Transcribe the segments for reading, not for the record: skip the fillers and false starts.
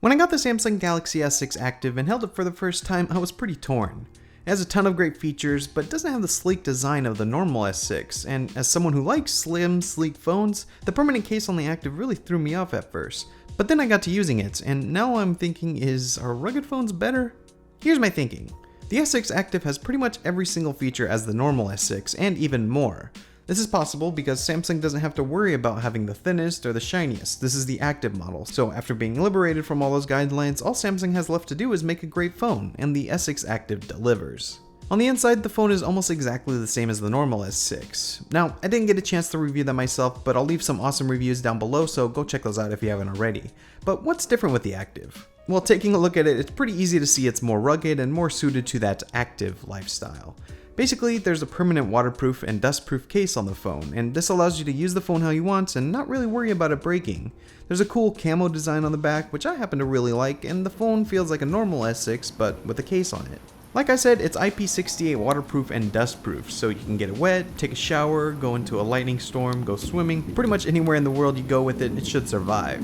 When I got the Samsung Galaxy S6 Active and held it for the first time, I was pretty torn. It has a ton of great features, but doesn't have the sleek design of the normal S6, and as someone who likes slim, sleek phones, the permanent case on the Active really threw me off at first. But then I got to using it, and now I'm thinking, are rugged phones better? Here's my thinking. The S6 Active has pretty much every single feature as the normal S6, and even more. This is possible because Samsung doesn't have to worry about having the thinnest or the shiniest. This is the Active model, so after being liberated from all those guidelines, all Samsung has left to do is make a great phone, and the S6 Active delivers. On the inside, the phone is almost exactly the same as the normal S6. Now, I didn't get a chance to review that myself, but I'll leave some awesome reviews down below, so go check those out if you haven't already. But what's different with the Active? Well, taking a look at it, it's pretty easy to see it's more rugged and more suited to that active lifestyle. Basically, there's a permanent waterproof and dustproof case on the phone, and this allows you to use the phone how you want and not really worry about it breaking. There's a cool camo design on the back, which I happen to really like, and the phone feels like a normal S6, but with a case on it. Like I said, it's IP68 waterproof and dustproof, so you can get it wet, take a shower, go into a lightning storm, go swimming, pretty much anywhere in the world you go with it, it should survive.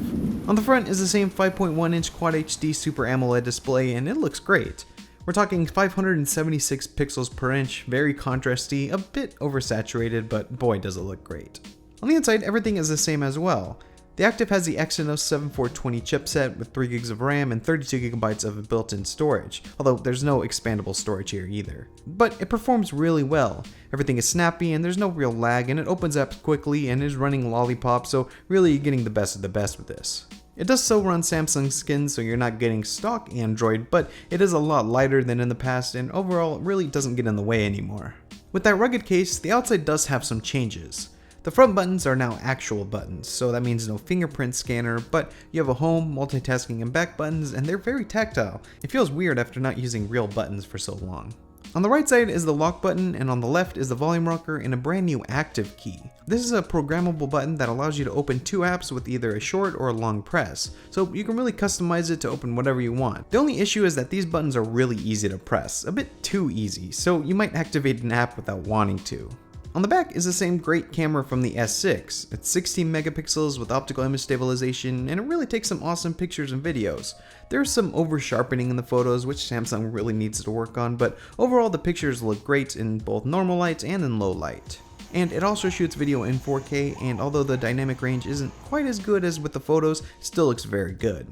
On the front is the same 5.1-inch Quad HD Super AMOLED display, and it looks great. We're talking 576 pixels per inch, very contrasty, a bit oversaturated, but boy does it look great. On the inside, everything is the same as well. The Active has the Exynos 7420 chipset with 3GB of RAM and 32GB of built-in storage, although there's no expandable storage here either. But it performs really well. Everything is snappy and there's no real lag, and it opens up quickly and is running Lollipop, so really you're getting the best of the best with this. It does so run Samsung skin, so you're not getting stock Android, but it is a lot lighter than in the past, and overall it really doesn't get in the way anymore. With that rugged case, the outside does have some changes. The front buttons are now actual buttons, so that means no fingerprint scanner, but you have a home, multitasking, and back buttons, and they're very tactile. It feels weird after not using real buttons for so long. On the right side is the lock button, and on the left is the volume rocker and a brand new active key. This is a programmable button that allows you to open two apps with either a short or a long press, so you can really customize it to open whatever you want. The only issue is that these buttons are really easy to press, a bit too easy, so you might activate an app without wanting to. On the back is the same great camera from the S6. It's 16 megapixels with optical image stabilization, and it really takes some awesome pictures and videos. There's some over sharpening in the photos, which Samsung really needs to work on, but overall the pictures look great in both normal light and in low light. And it also shoots video in 4K, and although the dynamic range isn't quite as good as with the photos, it still looks very good.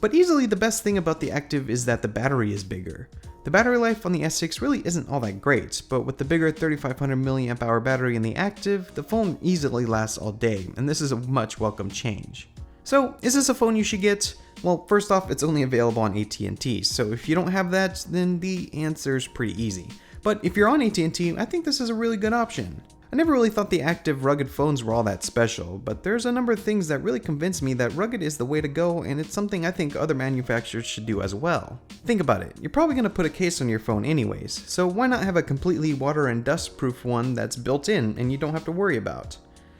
But easily the best thing about the Active is that the battery is bigger. The battery life on the S6 really isn't all that great, but with the bigger 3500 mAh battery in the Active, the phone easily lasts all day, and this is a much welcome change. So, is this a phone you should get? Well, first off, it's only available on AT&T, so if you don't have that, then the answer is pretty easy. But if you're on AT&T, I think this is a really good option. I never really thought the Active rugged phones were all that special, but there's a number of things that really convinced me that rugged is the way to go, and it's something I think other manufacturers should do as well. Think about it, you're probably going to put a case on your phone anyways, so why not have a completely water and dust proof one that's built in and you don't have to worry about?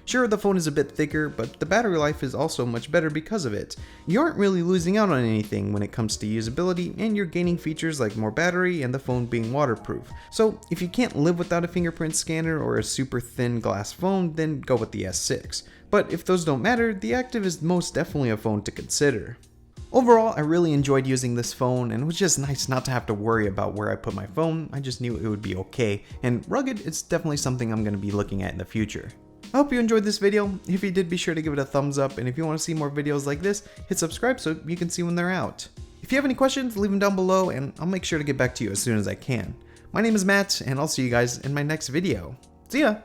Sure, the phone is a bit thicker, but the battery life is also much better because of it. You aren't really losing out on anything when it comes to usability, and you're gaining features like more battery and the phone being waterproof. So if you can't live without a fingerprint scanner or a super thin glass phone, then go with the S6. But if those don't matter, the Active is most definitely a phone to consider. Overall, I really enjoyed using this phone, and it was just nice not to have to worry about where I put my phone. I just knew it would be okay, and rugged is definitely something I'm going to be looking at in the future. I hope you enjoyed this video. If you did, be sure to give it a thumbs up, and if you want to see more videos like this, hit subscribe so you can see when they're out. If you have any questions, leave them down below and I'll make sure to get back to you as soon as I can. My name is Matt, and I'll see you guys in my next video. See ya!